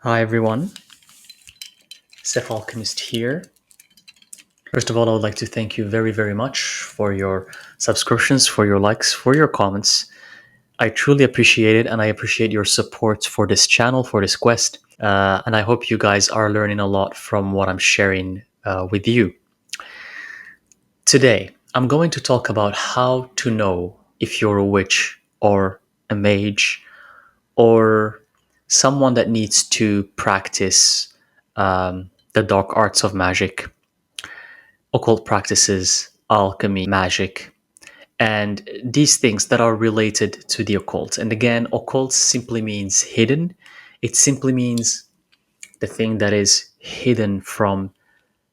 Hi everyone, Alchemist here. First of all, I would like to thank you very, very much for your subscriptions, for your likes, for your comments. I truly appreciate it, and I appreciate your support for this channel, for this quest. And I hope you guys are learning a lot from what I'm sharing with you. Today, I'm going to talk about how to know if you're a witch or a mage or someone that needs to practice the dark arts of magic, occult practices, alchemy, magic, and these things that are related to the occult. And again, occult simply means hidden. It simply means the thing that is hidden from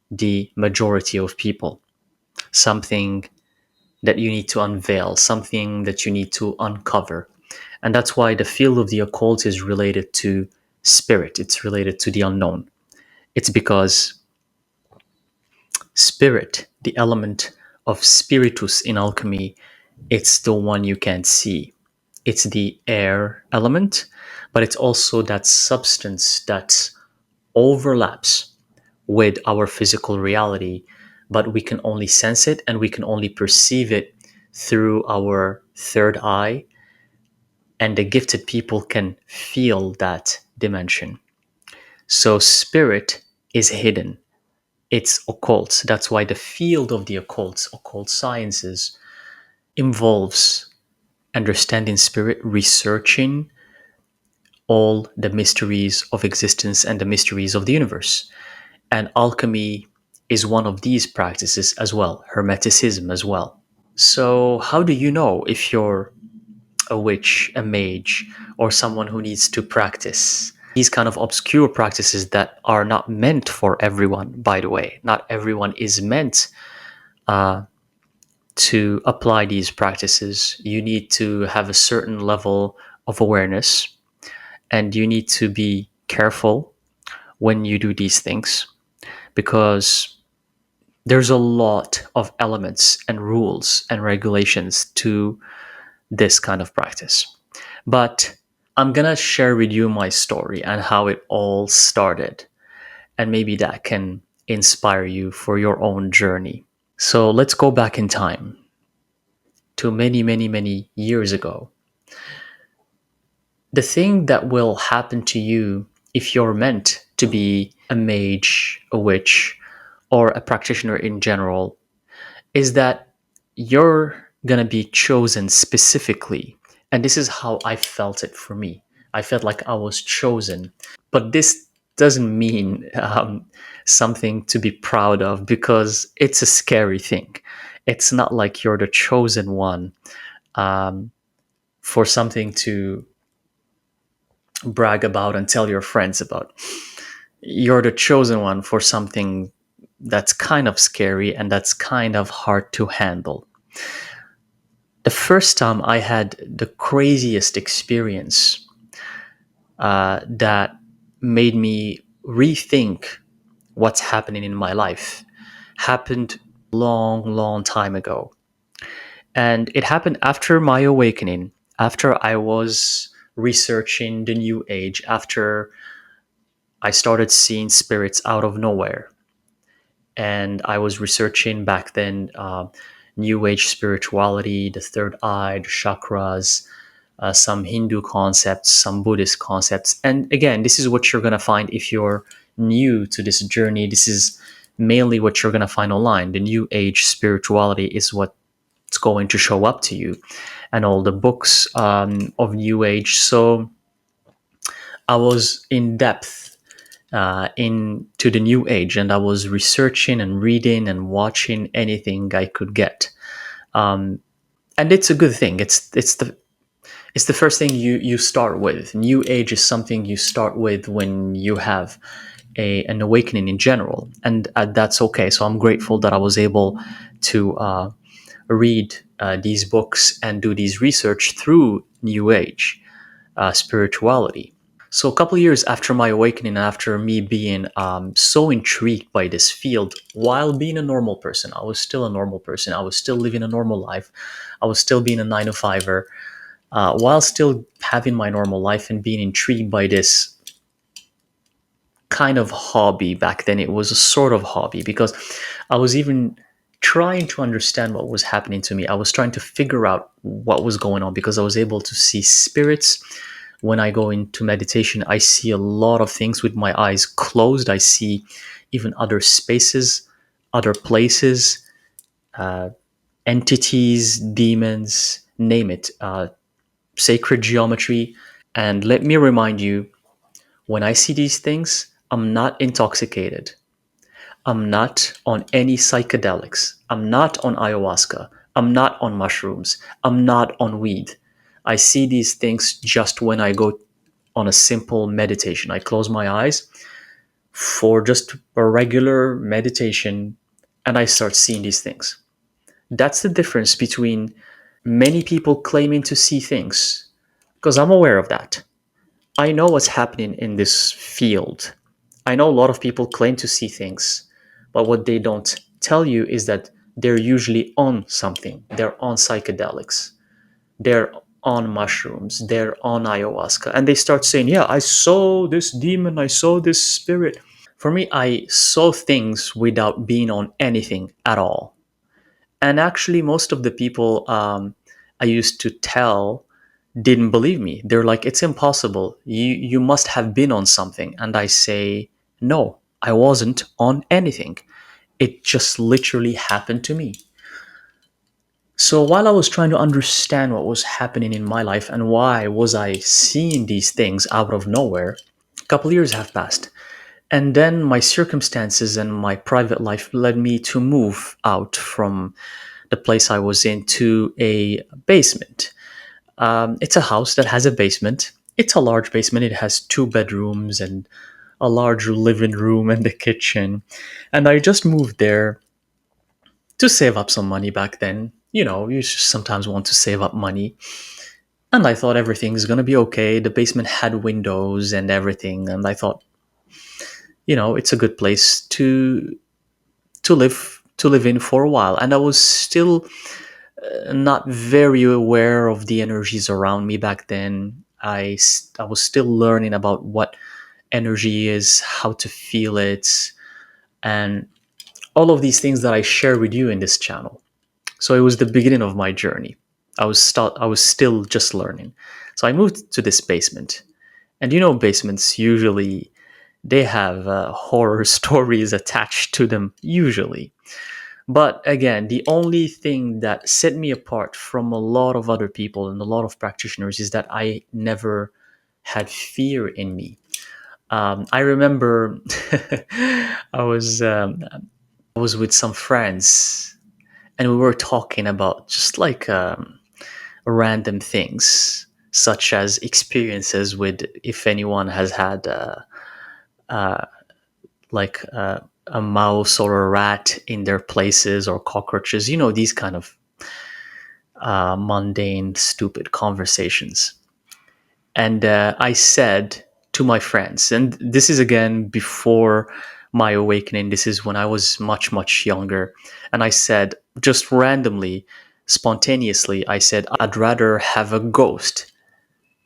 the majority of people, something that you need to unveil, something that you need to uncover. And that's why the field of the occult is related to spirit, it's related to the unknown. It's because spirit, the element of spiritus in alchemy, it's the one you can't see. It's the air element, but it's also that substance that overlaps with our physical reality, but we can only sense it and we can only perceive it through our third eye, and the gifted people can feel that dimension. So spirit is hidden. It's occult. That's why the field of the occult sciences, involves understanding spirit, researching all the mysteries of existence and the mysteries of the universe. And alchemy is one of these practices as well, hermeticism as well. So, how do you know if you're a witch, a mage, or someone who needs to practice these kind of obscure practices that are not meant for everyone, by the way? Not everyone is meant to apply these practices. You need to have a certain level of awareness, and you need to be careful when you do these things, because there's a lot of elements and rules and regulations to this kind of practice. But I'm gonna share with you my story and how it all started, and maybe that can inspire you for your own journey. So let's go back in time to many, many, many years ago. The thing that will happen to you if you're meant to be a mage, a witch, or a practitioner in general is that you're going to be chosen specifically. And this is how I felt it for me. I felt like I was chosen. But this doesn't mean something to be proud of, because it's a scary thing. It's not like you're the chosen one um, for something to brag about and tell your friends about. You're the chosen one for something that's kind of scary and that's kind of hard to handle. The first time I had the craziest experience that made me rethink what's happening in my life happened long, long time ago. And it happened after my awakening, after I was researching the New Age, after I started seeing spirits out of nowhere. And I was researching back then New Age spirituality, the third eye, the chakras, some Hindu concepts, some Buddhist concepts. And again, this is what you're going to find if you're new to this journey. This is mainly what you're going to find online. The New Age spirituality is what's going to show up to you, and all the books of New Age. So I was in depth into the New Age, and I was researching and reading and watching anything I could get. Um, and it's a good thing. It's the first thing you start with. New Age is something you start with when you have an awakening in general, and that's okay. So I'm grateful that I was able to read these books and do these research through New Age spirituality. So a couple years after my awakening, after me being so intrigued by this field, while being a normal person, I was still a normal person. I was still living a normal life. I was still being a 9 to 5er, while still having my normal life and being intrigued by this kind of hobby back then. It was a sort of hobby because I was even trying to understand what was happening to me. I was trying to figure out what was going on because I was able to see spirits. When I go into meditation, I see a lot of things with my eyes closed. I see even other spaces, other places, uh, entities, demons, name it, sacred geometry. And let me remind you, when I see these things, I'm not intoxicated. I'm not on any psychedelics. I'm not on ayahuasca. I'm not on mushrooms. I'm not on weed. I see these things just when I go on a simple meditation. I close my eyes for just a regular meditation and I start seeing these things. That's the difference between many people claiming to see things, because I'm aware of that. I know what's happening in this field. I know a lot of people claim to see things, but what they don't tell you is that they're usually on something. They're on psychedelics. They're on mushrooms. They're on ayahuasca. And they start saying, yeah, I saw this demon. I saw this spirit. For me, I saw things without being on anything at all. And actually, most of the people I used to tell didn't believe me. They're like, it's impossible. You must have been on something. And I say, no, I wasn't on anything. It just literally happened to me. So while I was trying to understand what was happening in my life and why was I seeing these things out of nowhere, a couple years have passed. And then my circumstances and my private life led me to move out from the place I was in to a basement. It's a house that has a basement. It's a large basement. It has two bedrooms and a large living room and a kitchen. And I just moved there to save up some money back then. You know, you just sometimes want to save up money. And I thought everything's going to be okay. The basement had windows and everything. And I thought, it's a good place to live in for a while. And I was still not very aware of the energies around me back then. I was still learning about what energy is, how to feel it, and all of these things that I share with you in this channel. So it was the beginning of my journey. I was still just learning. So I moved to this basement. And basements usually they have horror stories attached to them usually. But again, the only thing that set me apart from a lot of other people and a lot of practitioners is that I never had fear in me. I remember I was with some friends and we were talking about just like random things, such as experiences with if anyone has had uh, like a mouse or a rat in their places or cockroaches, these kind of mundane, stupid conversations. And I said to my friends, and this is again before my awakening, this is when I was much, much younger. And I said, just randomly, spontaneously, I said, I'd rather have a ghost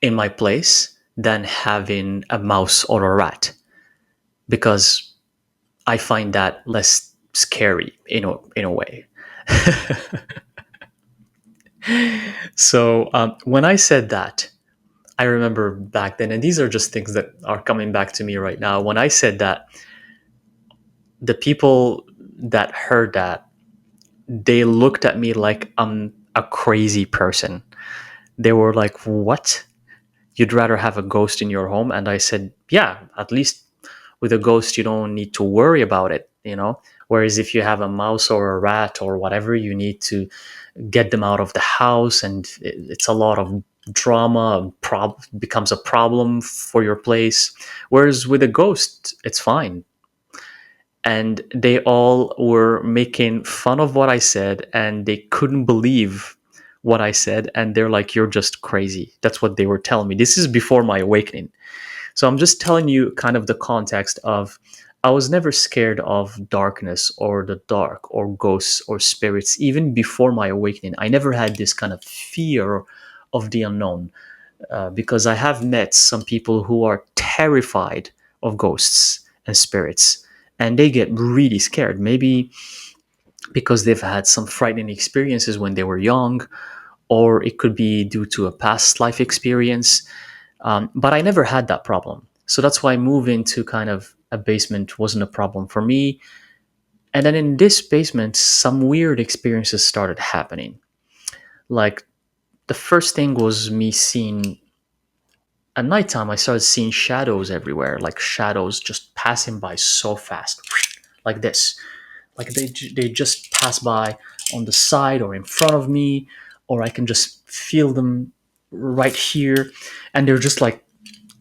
in my place than having a mouse or a rat because I find that less scary in a way. So when I said that, I remember back then, and these are just things that are coming back to me right now. When I said that, the people that heard that, they looked at me like I'm a crazy person. They were like, "What? You'd rather have a ghost in your home?" And I said, "Yeah, at least with a ghost, you don't need to worry about it. Whereas if you have a mouse or a rat or whatever, you need to get them out of the house, and it's a lot of drama. Becomes a problem for your place. Whereas with a ghost, it's fine." And they all were making fun of what I said, and they couldn't believe what I said, and they're like, "You're just crazy." That's what they were telling me. This is before my awakening. So I'm just telling you kind of the context of I was never scared of darkness or the dark or ghosts or spirits. Even before my awakening, I never had this kind of fear of the unknown because I have met some people who are terrified of ghosts and spirits, and they get really scared. Maybe because they've had some frightening experiences when they were young, or it could be due to a past life experience. But I never had that problem. So that's why moving to kind of a basement wasn't a problem for me. And then in this basement, some weird experiences started happening. Like the first thing was me seeing at nighttime, I started seeing shadows everywhere, like shadows just passing by so fast, like this. Like they just pass by on the side or in front of me, or I can just feel them right here, and they're just like,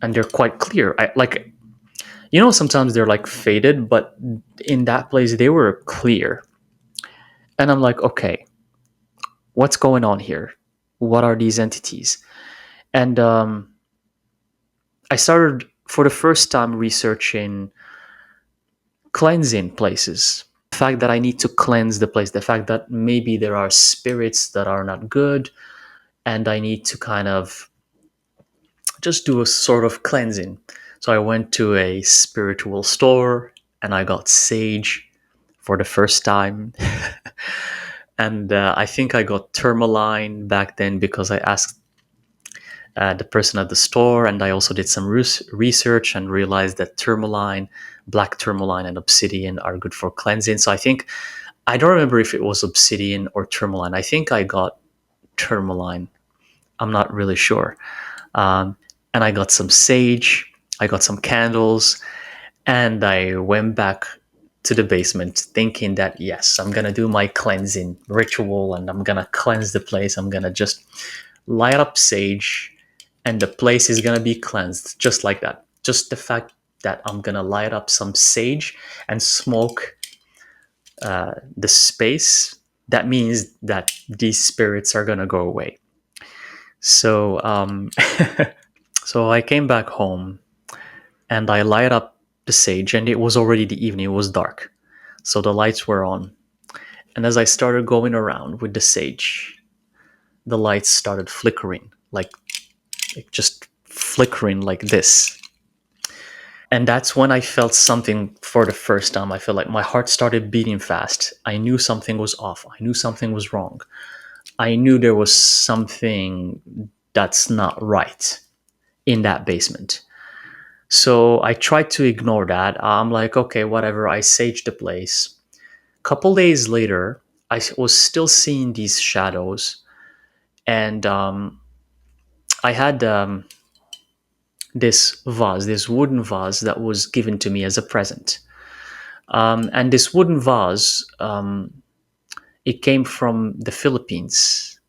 and they're quite clear. I like, sometimes they're like faded, but in that place they were clear, and I'm like, okay, what's going on here? What are these entities? And I started for the first time researching cleansing places. The fact that I need to cleanse the place, the fact that maybe there are spirits that are not good, and I need to kind of just do a sort of cleansing. So I went to a spiritual store and I got sage for the first time. And I think I got tourmaline back then because I asked the person at the store, and I also did some research and realized that tourmaline, black tourmaline, and obsidian are good for cleansing. So I don't remember if it was obsidian or tourmaline. I think I got tourmaline. I'm not really sure. Um, and I got some sage, I got some candles, and I went back to the basement thinking that, yes, I'm going to do my cleansing ritual and I'm going to cleanse the place. I'm going to just light up sage and the place is going to be cleansed just like that. Just the fact that I'm going to light up some sage and smoke the space, that means that these spirits are going to go away. So, so I came back home and I light up the sage, and it was already the evening, it was dark. So the lights were on. And as I started going around with the sage, the lights started flickering, like just flickering like this. And that's when I felt something for the first time. I felt like my heart started beating fast. I knew something was off. I knew something was wrong. I knew there was something that's not right in that basement. So I tried to ignore that. I'm like, okay, whatever. I saged the place. Couple days later, I was still seeing these shadows, and I had this vase, this wooden vase that was given to me as a present. And this wooden vase, it came from the Philippines,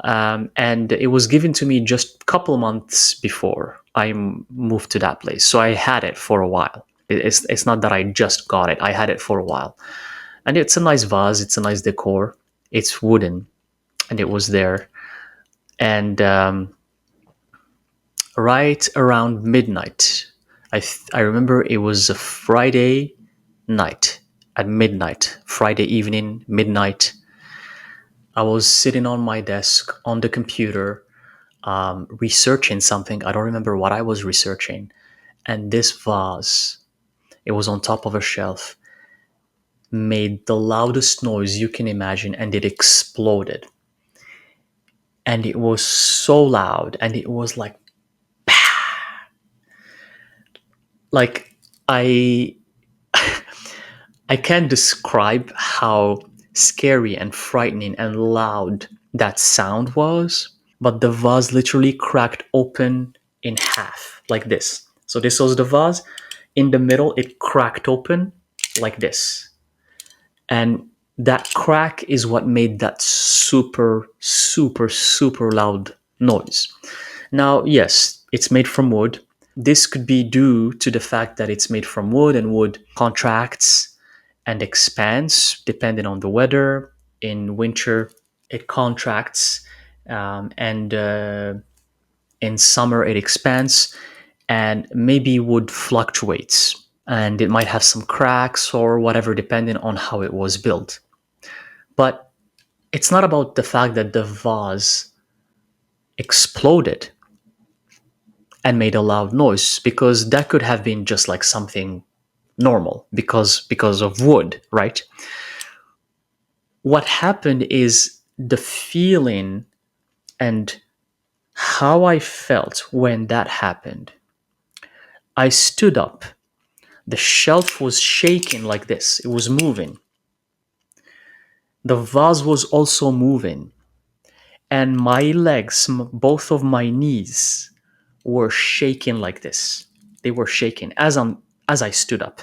and it was given to me just a couple months before I moved to that place. So I had it for a while. It's not that I just got it. I had it for a while, and it's a nice vase. It's a nice decor. It's wooden, and it was there. And right around midnight, I remember it was a Friday night at midnight, Friday evening, midnight. I was sitting on my desk on the computer, researching something. I don't remember what I was researching. And this vase, it was on top of a shelf, made the loudest noise you can imagine, and it exploded. And it was so loud, and it was like I I can't describe how scary and frightening and loud that sound was, but the vase literally cracked open in half, like this. So this was the vase. In the middle, it cracked open like this. And that crack is what made that super, super, super loud noise. Now, yes, it's made from wood. This could be due to the fact that it's made from wood, and wood contracts and expands depending on the weather. In winter, it contracts, and in summer, it expands, and maybe wood fluctuates. And it might have some cracks or whatever, depending on how it was built. But it's not about the fact that the vase exploded and made a loud noise, because that could have been just like something normal because of wood, right? What happened is the feeling and how I felt when that happened. I stood up. The shelf was shaking like this. It was moving. The vase was also moving. And my legs, both of my knees, were shaking like this. They were shaking as I stood up.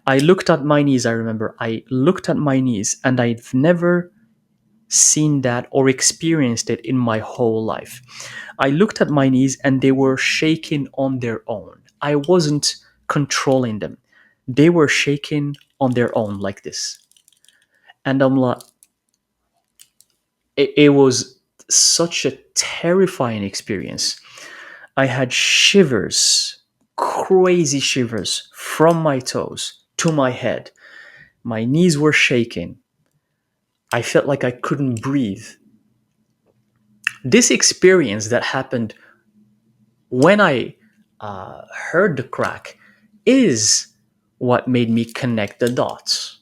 I looked at my knees. I remember I looked at my knees, and I've never seen that or experienced it in my whole life. I looked at my knees, and they were shaking on their own. I wasn't controlling them. They were shaking on their own like this. And I'm like, it was such a terrifying experience. I had shivers, crazy shivers from my toes to my head. My knees were shaking. I felt like I couldn't breathe. This experience that happened when I heard the crack is what made me connect the dots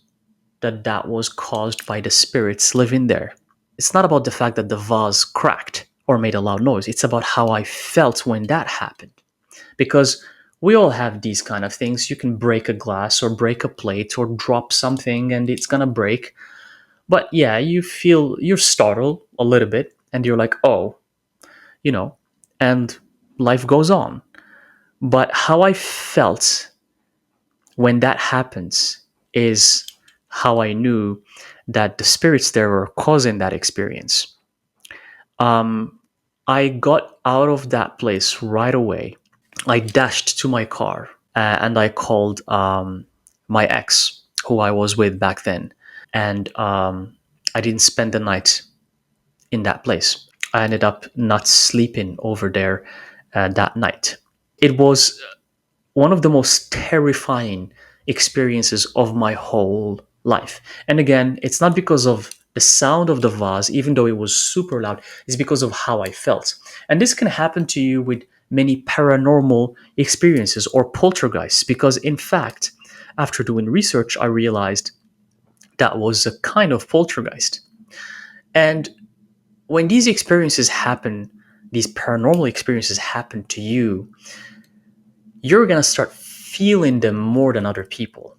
that was caused by the spirits living there. It's not about the fact that the vase cracked or made a loud noise. It's about how I felt when that happened. Because we all have these kind of things. You can break a glass or break a plate or drop something and it's gonna break. But yeah, you're startled a little bit and you're like, oh, you know, and life goes on. But how I felt when that happens is how I knew that the spirits there were causing that experience. Um, I got out of that place right away. I dashed to my car and I called my ex, who I was with back then. And I didn't spend the night in that place. I ended up not sleeping over there that night. It was one of the most terrifying experiences of my whole life. And again, it's not because of the sound of the vase, even though it was super loud, it's because of how I felt. And this can happen to you with many paranormal experiences or poltergeists, because in fact, after doing research, I realized that was a kind of poltergeist. And when these experiences happen, these paranormal experiences happen to you, you're going to start feeling them more than other people,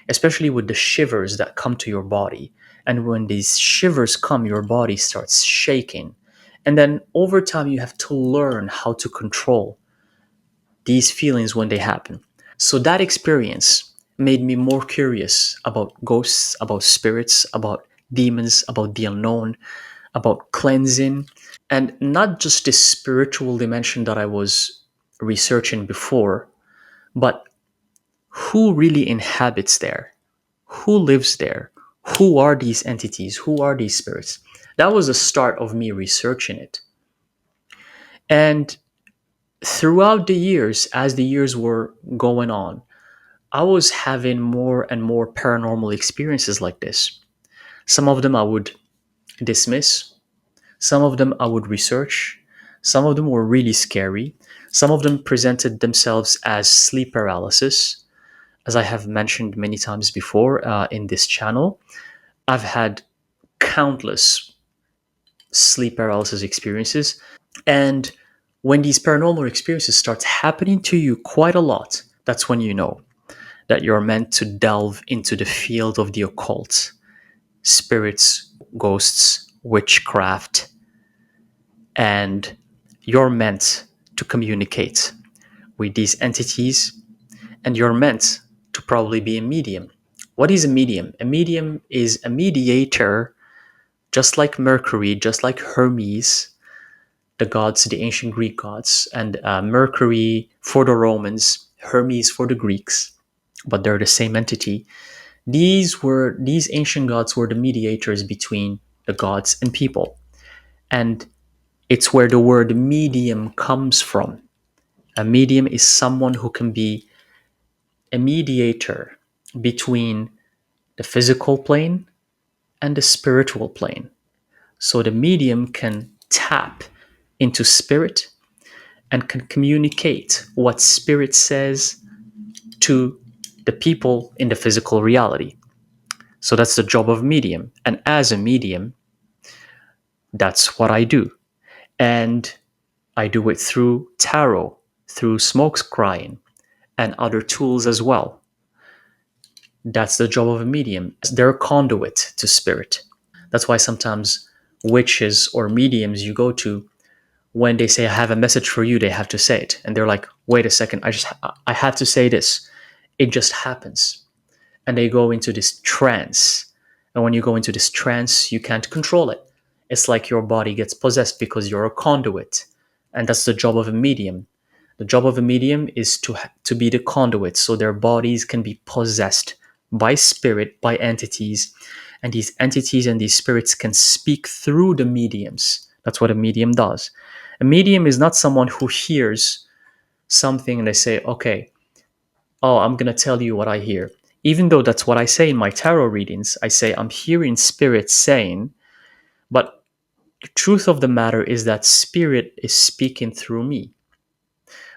especially with the shivers that come to your body. And when these shivers come, your body starts shaking. And then over time, you have to learn how to control these feelings when they happen. So that experience made me more curious about ghosts, about spirits, about demons, about the unknown, about cleansing, and not just this spiritual dimension that I was researching before, but who really inhabits there? Who lives there? Who are these entities? Who are these spirits? That was the start of me researching it. And throughout the years, as the years were going on, I was having more and more paranormal experiences like this. Some of them I would dismiss, some of them I would research, some of them were really scary, some of them presented themselves as sleep paralysis. As I have mentioned many times before in this channel, I've had countless sleep paralysis experiences. And when these paranormal experiences start happening to you quite a lot, that's when you know that you're meant to delve into the field of the occult, spirits, ghosts, witchcraft, and you're meant to communicate with these entities, and you're meant to probably be a medium. What is a medium? A medium is a mediator, just like Mercury, just like Hermes, the gods, the ancient Greek gods, and Mercury for the Romans, Hermes for the Greeks, but they're the same entity. These ancient gods were the mediators between the gods and people, and it's where the word medium comes from. A medium is someone who can be a mediator between the physical plane and the spiritual plane. So the medium can tap into spirit and can communicate what spirit says to the people in the physical reality. So that's the job of a medium. And as a medium, that's what I do. And I do it through tarot, through smoke scrying, and other tools as well. That's the job of a medium. They're a conduit to spirit. That's why sometimes witches or mediums you go to, when they say I have a message for you, they have to say it, and they're like, wait a second, I have to say this. It just happens, and they go into this trance. And when you go into this trance, you can't control it. It's like your body gets possessed because you're a conduit, and that's the job of a medium. The job of a medium is to be the conduit, so their bodies can be possessed by spirit, by entities, and these entities and these spirits can speak through the mediums. That's what a medium does. A medium is not someone who hears something and they say, okay, oh, I'm going to tell you what I hear. Even though that's what I say in my tarot readings, I say I'm hearing spirit saying, but the truth of the matter is that spirit is speaking through me.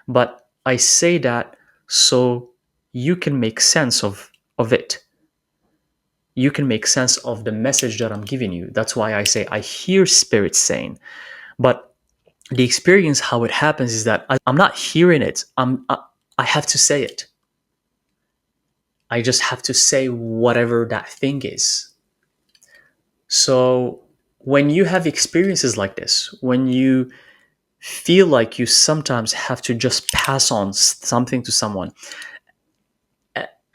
But I say that so you can make sense of it. You can make sense of the message that I'm giving you. That's why I say I hear spirit saying. But the experience, how it happens, is that I'm not hearing it. I have to say it. I just have to say whatever that thing is. So when you have experiences like this, when you feel like you sometimes have to just pass on something to someone,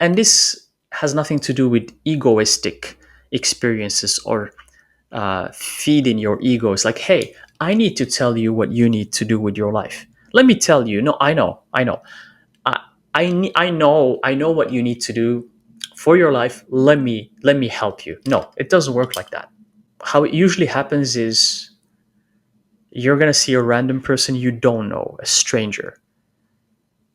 and this has nothing to do with egoistic experiences or feeding your ego. It's like, hey, I need to tell you what you need to do with your life. Let me tell you. No, I know. I, I know what you need to do for your life. Let me help you. No, it doesn't work like that. How it usually happens is you're gonna see a random person you don't know, a stranger,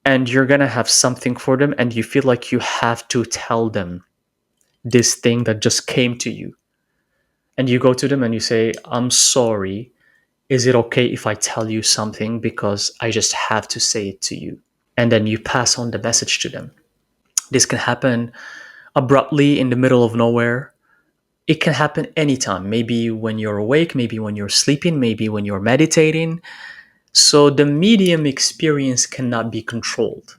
and you're gonna have something for them, and you feel like you have to tell them this thing that just came to you. And you go to them and you say, I'm sorry. Is it okay if I tell you something because I just have to say it to you? And then you pass on the message to them. This can happen abruptly in the middle of nowhere. It can happen anytime, maybe when you're awake, maybe when you're sleeping, maybe when you're meditating. So the medium experience cannot be controlled.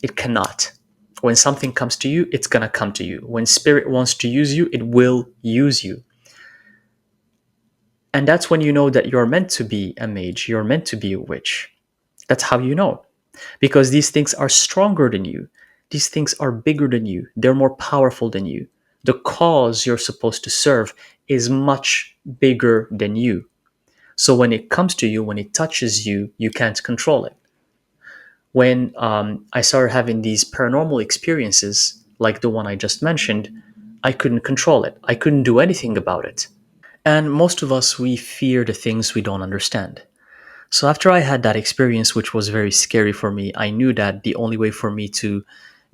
It cannot. When something comes to you, it's going to come to you. When spirit wants to use you, it will use you. And that's when you know that you're meant to be a mage, you're meant to be a witch. That's how you know. Because these things are stronger than you. These things are bigger than you. They're more powerful than you. The cause you're supposed to serve is much bigger than you. So when it comes to you, when it touches you, you can't control it. When I started having these paranormal experiences, like the one I just mentioned, I couldn't control it. I couldn't do anything about it. And most of us, we fear the things we don't understand. So after I had that experience, which was very scary for me, I knew that the only way for me to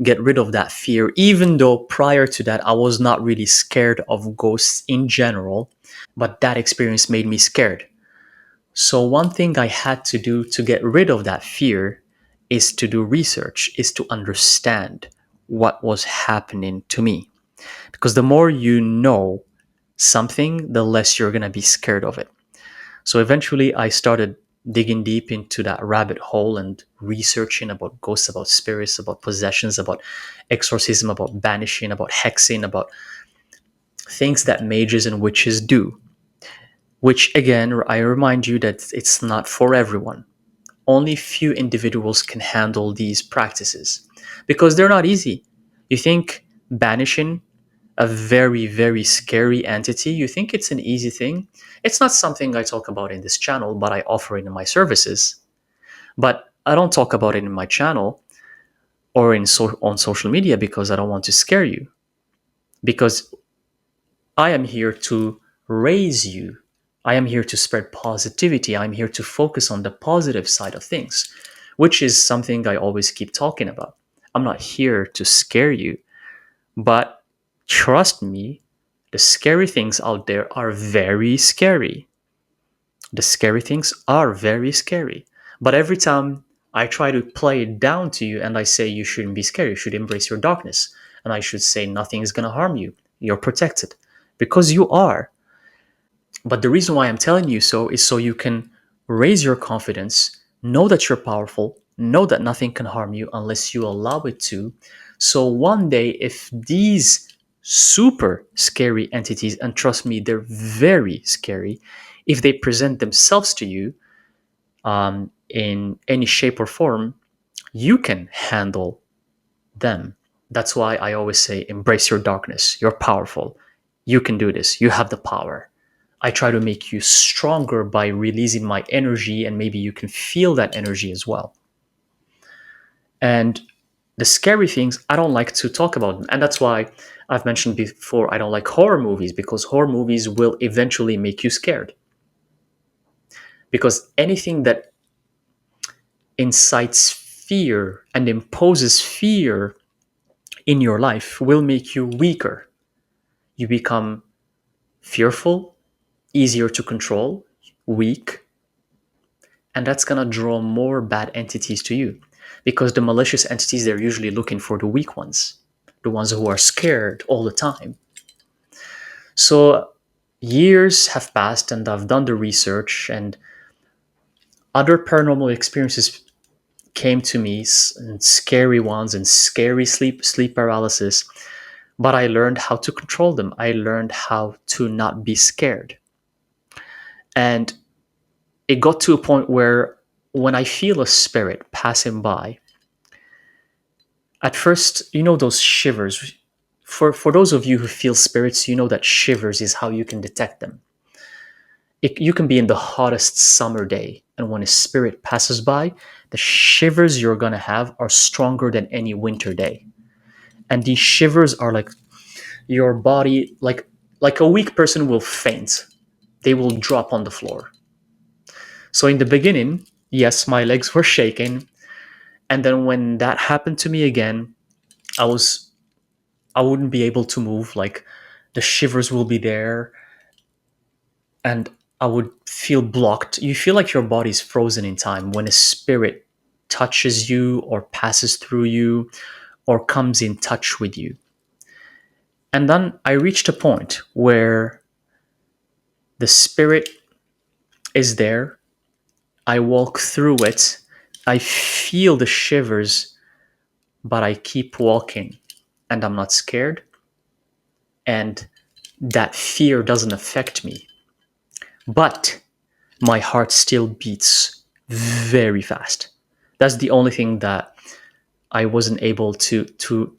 get rid of that fear, even though prior to that I was not really scared of ghosts in general, but that experience made me scared. So one thing I had to do to get rid of that fear is to do research, is to understand what was happening to me. Because the more you know something, the less you're going to be scared of it. So eventually I started digging deep into that rabbit hole and researching about ghosts, about spirits, about possessions, about exorcism, about banishing, about hexing, about things that mages and witches do. Which again, I remind you that it's not for everyone. Only few individuals can handle these practices because they're not easy. You think banishing a very, very scary entity, you think it's an easy thing? It's not something I talk about in this channel, but I offer it in my services. But I don't talk about it in my channel or on social media because I don't want to scare you. Because I am here to raise you. I am here to spread positivity. I'm here to focus on the positive side of things, which is something I always keep talking about. I'm not here to scare you, but trust me, the scary things out there are very scary. The scary things are very scary. But every time I try to play it down to you and I say you shouldn't be scared. You should embrace your darkness. And I should say nothing is going to harm you. You're protected because you are. But the reason why I'm telling you so is so you can raise your confidence, know that you're powerful, know that nothing can harm you unless you allow it to. So one day, if these super scary entities, and trust me, they're very scary, if they present themselves to you in any shape or form, you can handle them. That's why I always say embrace your darkness. You're powerful. You can do this. You have the power. I try to make you stronger by releasing my energy, and maybe you can feel that energy as well. And the scary things, I don't like to talk about them. And that's why I've mentioned before I don't like horror movies, because horror movies will eventually make you scared. Because anything that incites fear and imposes fear in your life will make you weaker. You become fearful, easier to control, weak, and that's going to draw more bad entities to you, because the malicious entities, they're usually looking for the weak ones, the ones who are scared all the time. So years have passed and I've done the research, and other paranormal experiences came to me, and scary ones, and scary sleep paralysis, but I learned how to control them. I learned how to not be scared. And it got to a point where when I feel a spirit passing by, at first, those shivers. For those of you who feel spirits, you know that shivers is how you can detect them. You can be in the hottest summer day, and when a spirit passes by, the shivers you're going to have are stronger than any winter day. And these shivers are like your body, like a weak person will faint. They will drop on the floor. So in the beginning, yes, my legs were shaking. And then when that happened to me again, I was I wouldn't be able to move. Like the shivers will be there, and I would feel blocked. You feel like your body's frozen in time when a spirit touches you or passes through you or comes in touch with you. And then I reached a point where the spirit is there. I walk through it. I feel the shivers, but I keep walking and I'm not scared. And that fear doesn't affect me. But my heart still beats very fast. That's the only thing that I wasn't able to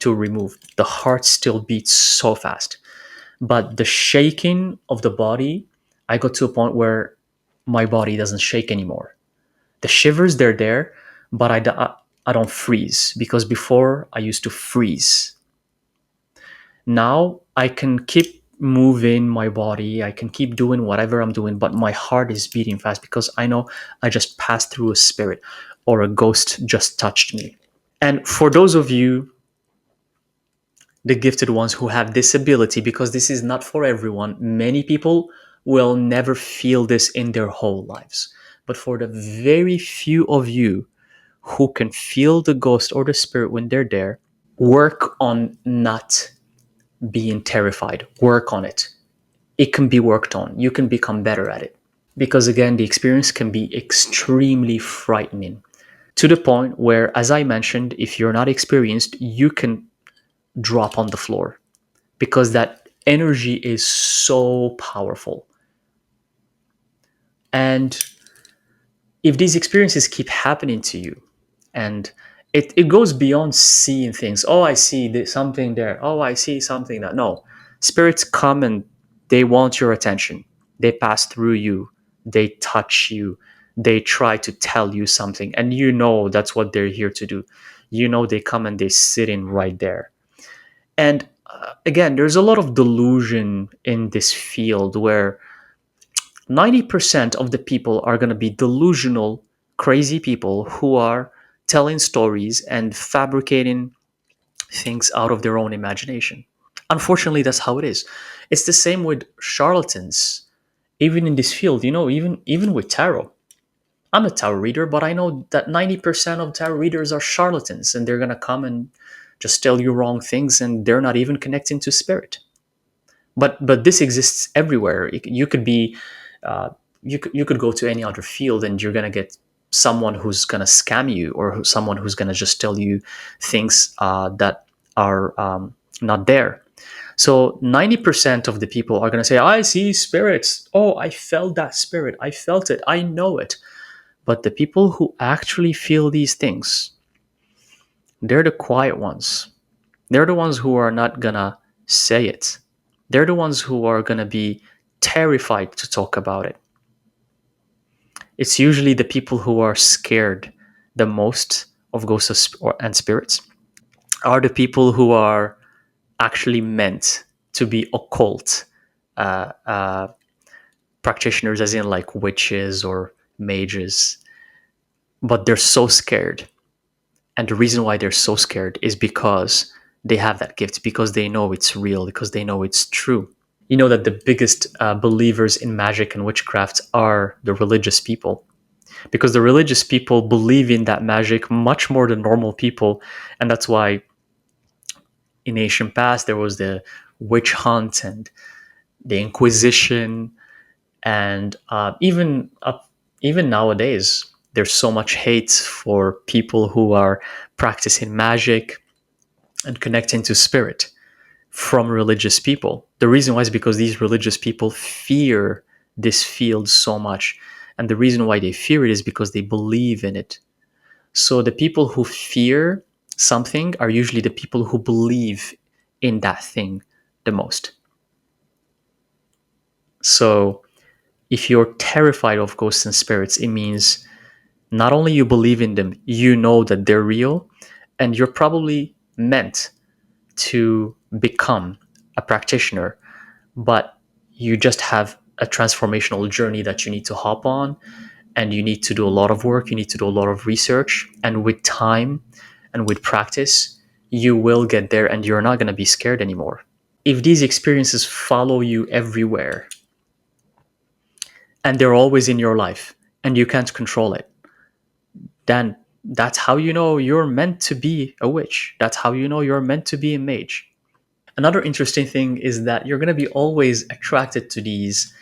remove. The heart still beats so fast. But the shaking of the body, I got to a point where my body doesn't shake anymore. The shivers, they're there, but I don't freeze, because before I used to freeze. Now I can keep moving my body, I can keep doing whatever I'm doing, but my heart is beating fast because I know I just passed through a spirit, or a ghost just touched me. And for those of you, the gifted ones who have this ability, because this is not for everyone, many people will never feel this in their whole lives. But for the very few of you who can feel the ghost or the spirit when they're there, work on not being terrified. Work on it. It can be worked on. You can become better at it. Because again, the experience can be extremely frightening, to the point where, as I mentioned, if you're not experienced, you can drop on the floor, because that energy is so powerful. And if these experiences keep happening to you, and it goes beyond seeing things. Oh, I see something there. Oh, I see something that. No, spirits come and they want your attention. They pass through you. They touch you. They try to tell you something, and that's what they're here to do. They come and they sit in right there. And again, there's a lot of delusion in this field where 90% of the people are going to be delusional, crazy people who are telling stories and fabricating things out of their own imagination. Unfortunately, that's how it is. It's the same with charlatans, even in this field, even with tarot. I'm a tarot reader, but I know that 90% of tarot readers are charlatans, and they're going to come and just tell you wrong things, and they're not even connecting to spirit. But this exists everywhere. You could be you could go to any other field, and you're going to get someone who's going to scam you, or someone who's going to just tell you things that are not there. So 90% of the people are going to say, I see spirits. Oh, I felt that spirit. I felt it. I know it. But the people who actually feel these things, they're the quiet ones. They're the ones who are not going to say it. They're the ones who are going to be terrified to talk about it. It's usually the people who are scared the most of ghosts and spirits are the people who are actually meant to be occult uh, uh, practitioners, as in like witches or mages, but they're so scared. And the reason why they're so scared is because they have that gift, because they know it's real, because they know it's true. You know that the biggest believers in magic and witchcraft are the religious people, because the religious people believe in that magic much more than normal people. And that's why in ancient past there was the witch hunt and the Inquisition, and even nowadays there's so much hate for people who are practicing magic and connecting to spirit from religious people. The reason why is because these religious people fear this field so much, and the reason why they fear it is because they believe in it. So the people who fear something are usually the people who believe in that thing the most. So if you're terrified of ghosts and spirits, it means not only you believe in them, you know that they're real, and you're probably meant to become a practitioner, but you just have a transformational journey that you need to hop on, and you need to do a lot of work, you need to do a lot of research, and with time and with practice, you will get there, and you're not going to be scared anymore. If these experiences follow you everywhere, and they're always in your life, and you can't control it, then that's how you know you're meant to be a witch. That's how you know you're meant to be a mage. Another interesting thing is that you're going to be always attracted to these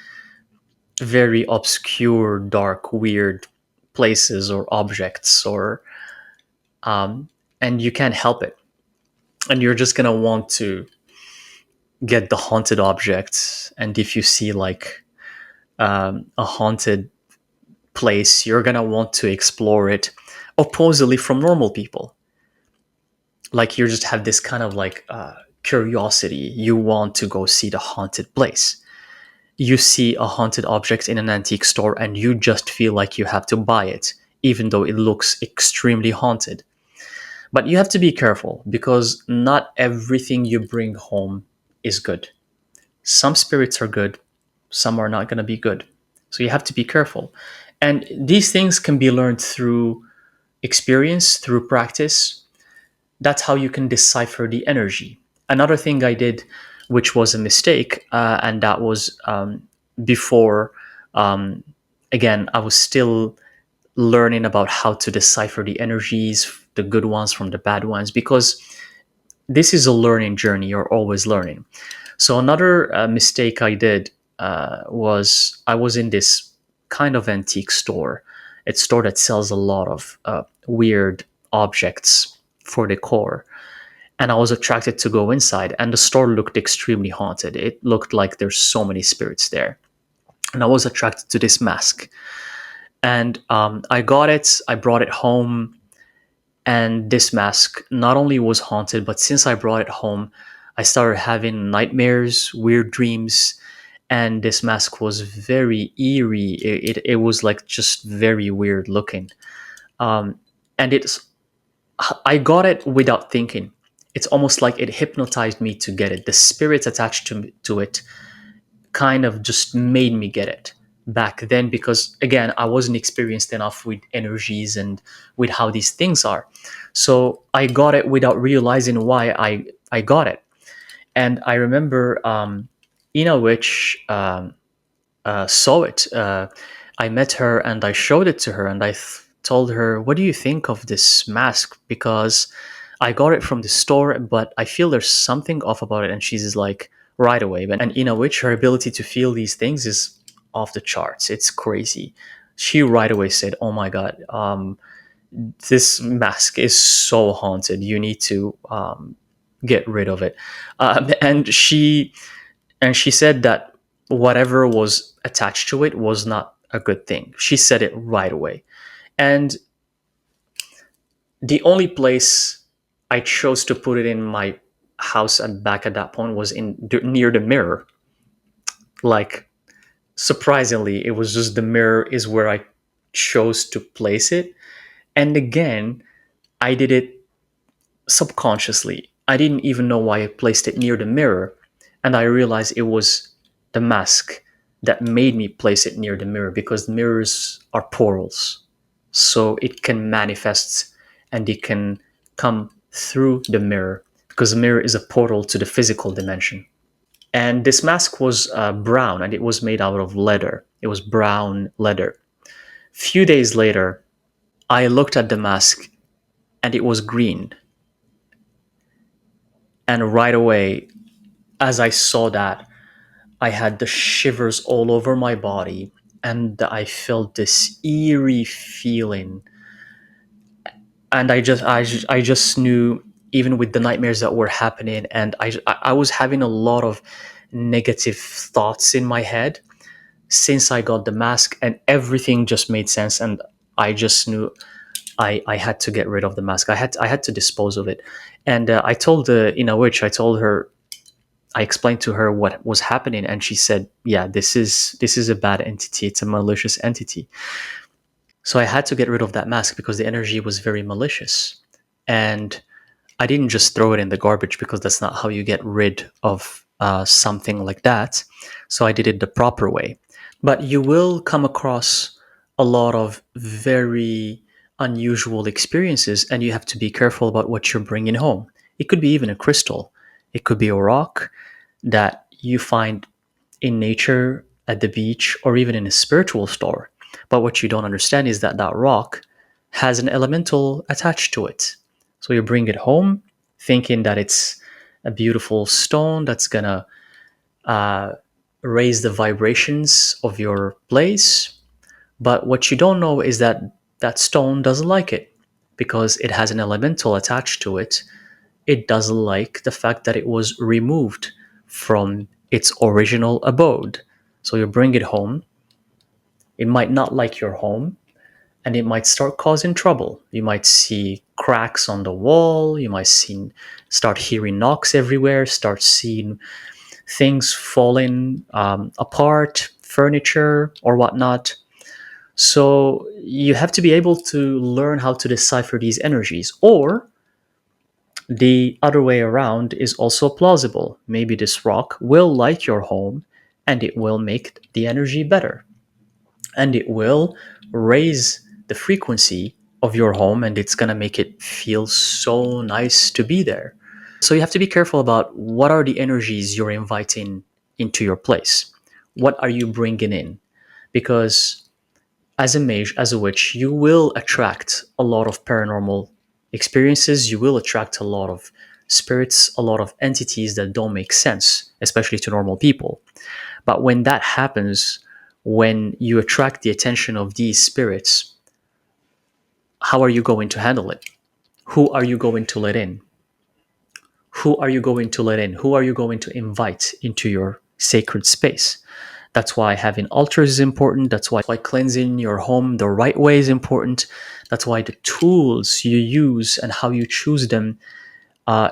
very obscure, dark, weird places or objects, or and you can't help it. And you're just going to want to get the haunted objects. And if you see like a haunted place, you're going to want to explore it oppositely from normal people. Like you just have this kind of like curiosity. You want to go see the haunted place. You see a haunted object in an antique store and you just feel like you have to buy it, even though it looks extremely haunted. But you have to be careful because not everything you bring home is good. Some spirits are good, some are not going to be good. So you have to be careful. And these things can be learned through experience, through practice. That's how you can decipher the energy. Another thing I did, which was a mistake, and that was before, um, again, I was still learning about how to decipher the energies, the good ones from the bad ones, because this is a learning journey. You're always learning. So another mistake I did was I was in this kind of antique store. It's a store that sells a lot of weird objects for decor. And I was attracted to go inside, and the store looked extremely haunted. It looked like there's so many spirits there. And I was attracted to this mask. And I got it, I brought it home, and this mask not only was haunted, but since I brought it home, I started having nightmares, weird dreams, and this mask was very eerie. It was like just very weird looking. Um, and I got it without thinking. It's almost like it hypnotized me to get it. The spirits attached to it kind of just made me get it back then, because again, I wasn't experienced enough with energies and with how these things are. So I got it without realizing why I got it. And I remember Ina, which saw it. I met her and I showed it to her and told her, "What do you think of this mask? Because I got it from the store, but I feel there's something off about it." And she's like, right away. And in a witch, her ability to feel these things is off the charts. It's crazy. She right away said, "Oh my God, this mask is so haunted. You need to get rid of it." And she said that whatever was attached to it was not a good thing. She said it right away. And the only place I chose to put it in my house and back at that point was in near the mirror. Like, surprisingly, it was just the mirror is where I chose to place it. And again, I did it subconsciously. I didn't even know why I placed it near the mirror, and I realized it was the mask that made me place it near the mirror, because mirrors are portals. So it can manifest and it can come through the mirror, because the mirror is a portal to the physical dimension. And this mask was brown, and it was made out of leather. It was brown leather. Few days later, I looked at the mask and it was green. And right away, as I saw that, I had the shivers all over my body, and I felt this eerie feeling. And I just knew, even with the nightmares that were happening, and I was having a lot of negative thoughts in my head since I got the mask, and everything just made sense. And I just knew I had to get rid of the mask. I had to dispose of it. And I told the witch. I explained to her what was happening, and she said, "Yeah, this is a bad entity. It's a malicious entity." So I had to get rid of that mask because the energy was very malicious. And I didn't just throw it in the garbage, because that's not how you get rid of something like that. So I did it the proper way. But you will come across a lot of very unusual experiences, and you have to be careful about what you're bringing home. It could be even a crystal, it could be a rock that you find in nature, at the beach, or even in a spiritual store. But what you don't understand is that that rock has an elemental attached to it. So you bring it home thinking that it's a beautiful stone that's gonna uh, raise the vibrations of your place. But what you don't know is that that stone doesn't like it, because it has an elemental attached to it. It doesn't like the fact that it was removed from its original abode. So you bring it home, it might not like your home, and it might start causing trouble. You might see cracks on the wall, you might start hearing knocks everywhere, start seeing things falling apart, furniture or whatnot. So you have to be able to learn how to decipher these energies. Or the other way around is also plausible. Maybe this rock will like your home, and it will make the energy better. And it will raise the frequency of your home, and it's going to make it feel so nice to be there. So you have to be careful about what are the energies you're inviting into your place. What are you bringing in? Because as a mage, as a witch, you will attract a lot of paranormal experiences. You will attract a lot of spirits, a lot of entities that don't make sense, especially to normal people. But when that happens, when you attract the attention of these spirits, how are you going to handle it? Who are you going to let in? Who are you going to let in? Who are you going to invite into your sacred space? That's why having altars is important. That's why cleansing your home the right way is important. That's why the tools you use and how you choose them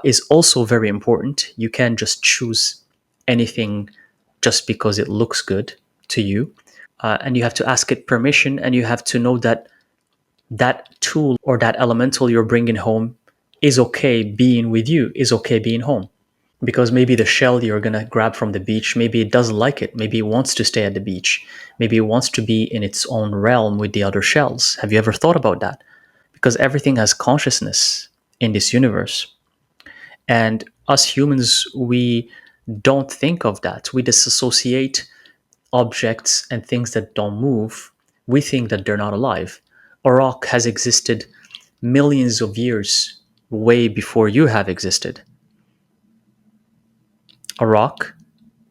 is also very important. You can't just choose anything just because it looks good to you. And you have to ask it permission, and you have to know that that tool or that elemental you're bringing home is okay being with you, is okay being home. Because maybe the shell you're going to grab from the beach, maybe it doesn't like it. Maybe it wants to stay at the beach. Maybe it wants to be in its own realm with the other shells. Have you ever thought about that? Because everything has consciousness in this universe. And us humans, we don't think of that. We disassociate objects and things that don't move We think that they're not alive. A rock has existed millions of years way before you have existed. A rock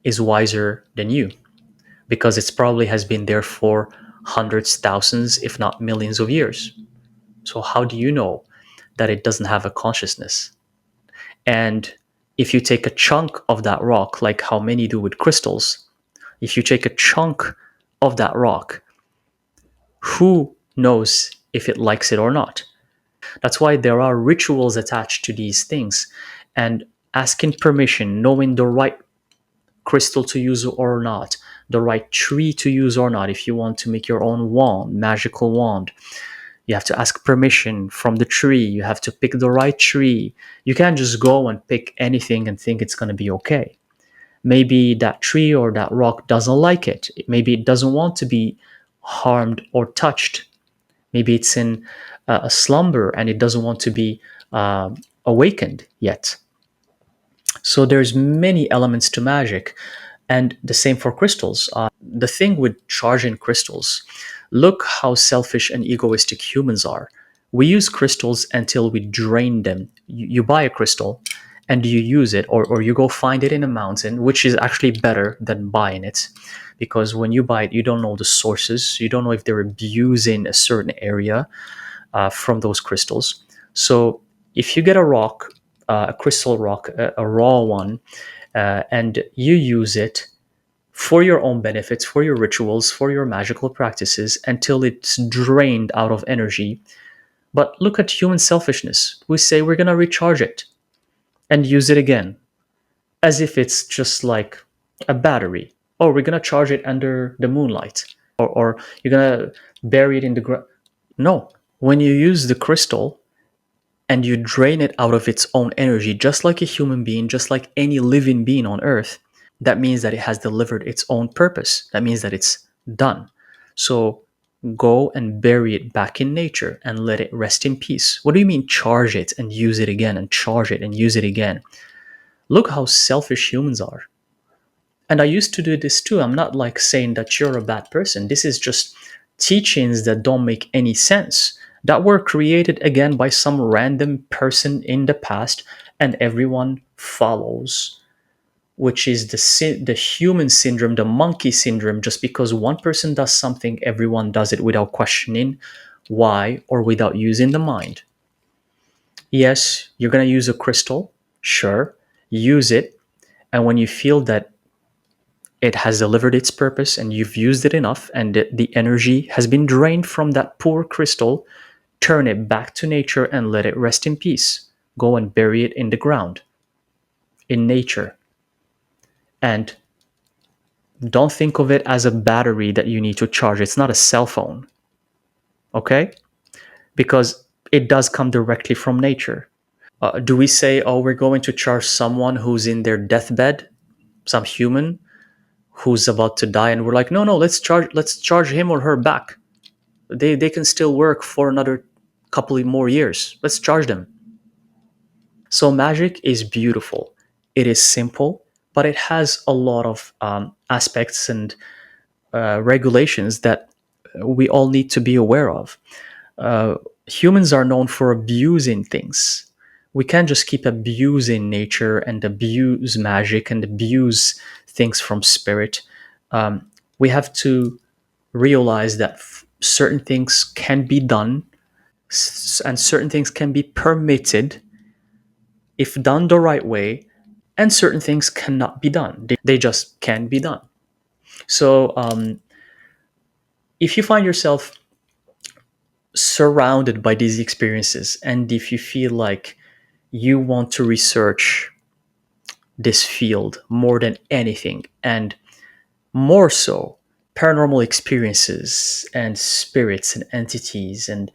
is wiser than you because it's probably has been there for hundreds, thousands, if not millions of years. So how do you know that it doesn't have a consciousness? And if you take a chunk of that rock, like how many do with crystals, if you take a chunk of that rock, who knows if it likes it or not? That's why there are rituals attached to these things. And asking permission, knowing the right crystal to use or not, the right tree to use or not, if you want to make your own wand, magical wand, you have to ask permission from the tree. You have to pick the right tree. You can't just go and pick anything and think it's going to be okay. Maybe that tree or that rock doesn't like it. Maybe it doesn't want to be harmed or touched. Maybe it's in a slumber and it doesn't want to be awakened yet. So there's many elements to magic, and the same for crystals. The thing with charging crystals, look how selfish and egoistic humans are. We use crystals until we drain them. You buy a crystal and you use it, or you go find it in a mountain, which is actually better than buying it. Because when you buy it, you don't know the sources. You don't know if they're abusing a certain area from those crystals. So if you get a rock, a crystal rock, a raw one, and you use it for your own benefits, for your rituals, for your magical practices until it's drained out of energy. But look at human selfishness. We say we're going to recharge it and use it again as if it's just like a battery. Oh, we're going to charge it under the moonlight, or you're going to bury it in the ground. No, when you use the crystal and you drain it out of its own energy, just like a human being, just like any living being on earth, that means that it has delivered its own purpose. That means that it's done. So go and bury it back in nature and let it rest in peace. What do you mean charge it and use it again and charge it and use it again? Look how selfish humans are. And I used to do this too. I'm not like saying that you're a bad person. This is just teachings that don't make any sense, that were created again by some random person in the past and everyone follows, which is the human syndrome, the monkey syndrome. Just because one person does something, everyone does it without questioning why or without using the mind. Yes, you're going to use a crystal. Sure, use it. And when you feel that it has delivered its purpose and you've used it enough and the energy has been drained from that poor crystal, turn it back to nature and let it rest in peace. Go and bury it in the ground, in nature. And don't think of it as a battery that you need to charge. It's not a cell phone, okay? Because it does come directly from nature. Do we say, oh, we're going to charge someone who's in their deathbed, some human who's about to die, and we're like, no, let's charge him or her back. They can still work for another couple of more years. Let's charge them. So magic is beautiful. It is simple, but it has a lot of aspects and regulations that we all need to be aware of. Uh, Humans are known for abusing things. We can't just keep abusing nature and abuse magic and abuse things from spirit. We have to realize that certain things can be done and certain things can be permitted if done the right way, and certain things cannot be done. They just can't be done. So if you find yourself surrounded by these experiences and if you feel like you want to research this field more than anything, and more so paranormal experiences and spirits and entities, and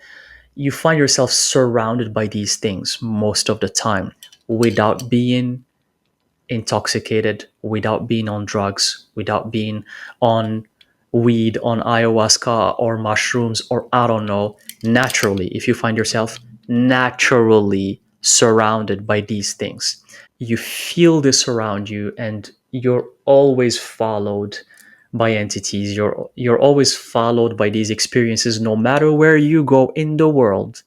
you find yourself surrounded by these things most of the time without being intoxicated, without being on drugs, without being on weed, on ayahuasca or mushrooms, or I don't know, naturally, if you find yourself naturally surrounded by these things, you feel this around you and you're always followed by entities. You're always followed by these experiences no matter where you go in the world.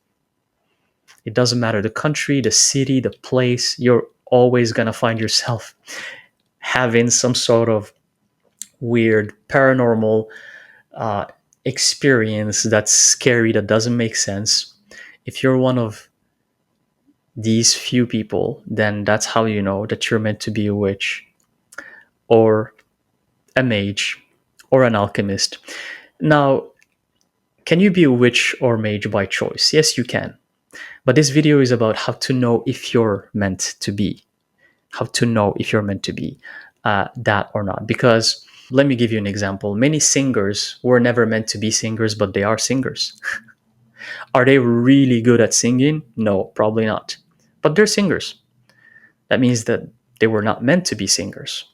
It doesn't matter the country, the city, the place, you're always going to find yourself having some sort of weird paranormal uh, experience that's scary, that doesn't make sense. If you're one of these few people, then that's how you know that you're meant to be a witch or a mage or an alchemist. Now, can you be a witch or mage by choice? Yes, you can. But this video is about how to know if you're meant to be, how to know if you're meant to be that or not. Because let me give you an example. Many singers were never meant to be singers, but they are singers. Are they really good at singing? No, probably not. But they're singers. That means that they were not meant to be singers.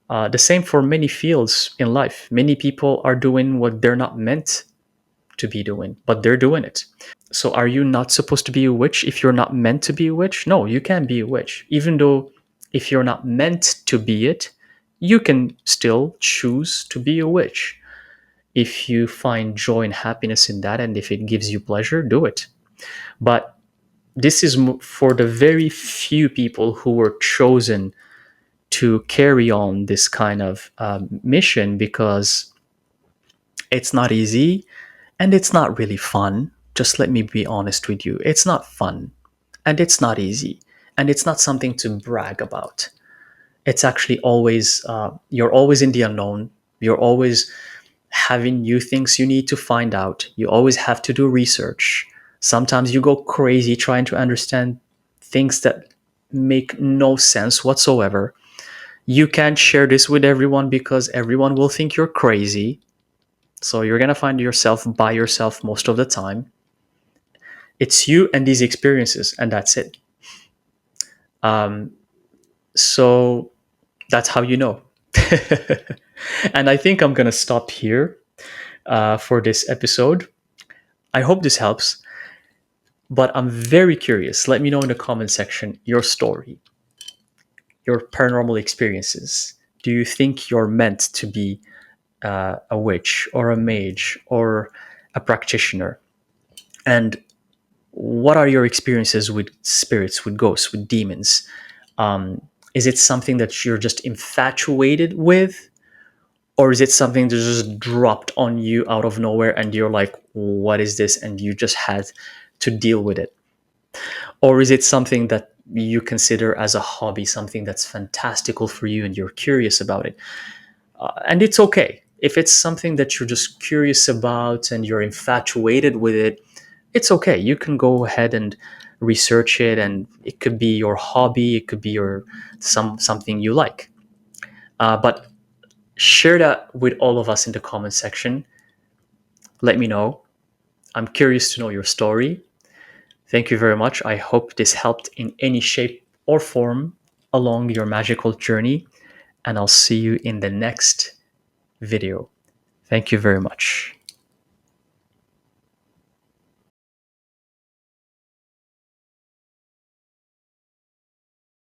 The same for many fields in life. Many people are doing what they're not meant to be doing, but they're doing it. So are you not supposed to be a witch if you're not meant to be a witch? No, you can be a witch. Even though if you're not meant to be it, you can still choose to be a witch. If you find joy and happiness in that, and if it gives you pleasure, do it. But this is for the very few people who were chosen to carry on this kind of mission, because it's not easy and it's not really fun. Just let me be honest with you. It's not fun and it's not easy and it's not something to brag about. It's actually always, you're always in the unknown. You're always having new things you need to find out. You always have to do research. Sometimes you go crazy trying to understand things that make no sense whatsoever. You can't share this with everyone because everyone will think you're crazy. So you're going to find yourself by yourself most of the time. It's you and these experiences, and that's it. Um, so that's how you know. And I think I'm going to stop here for this episode. I hope this helps, but I'm very curious. Let me know in the comment section your story, your paranormal experiences. Do you think you're meant to be a witch or a mage or a practitioner? And what are your experiences with spirits, with ghosts, with demons? Is it something that you're just infatuated with? Or is it something that just dropped on you out of nowhere and you're like, what is this? And you just had to deal with it? Or is it something that you consider as a hobby, something that's fantastical for you and you're curious about it? And it's okay. If it's something that you're just curious about and you're infatuated with it, it's okay. You can go ahead and research it, and it could be your hobby, it could be your something you like. But share that with all of us in the comment section. Let me know. I'm curious to know your story. Thank you very much. I hope this helped in any shape or form along your magical journey, and I'll see you in the next video. Thank you very much.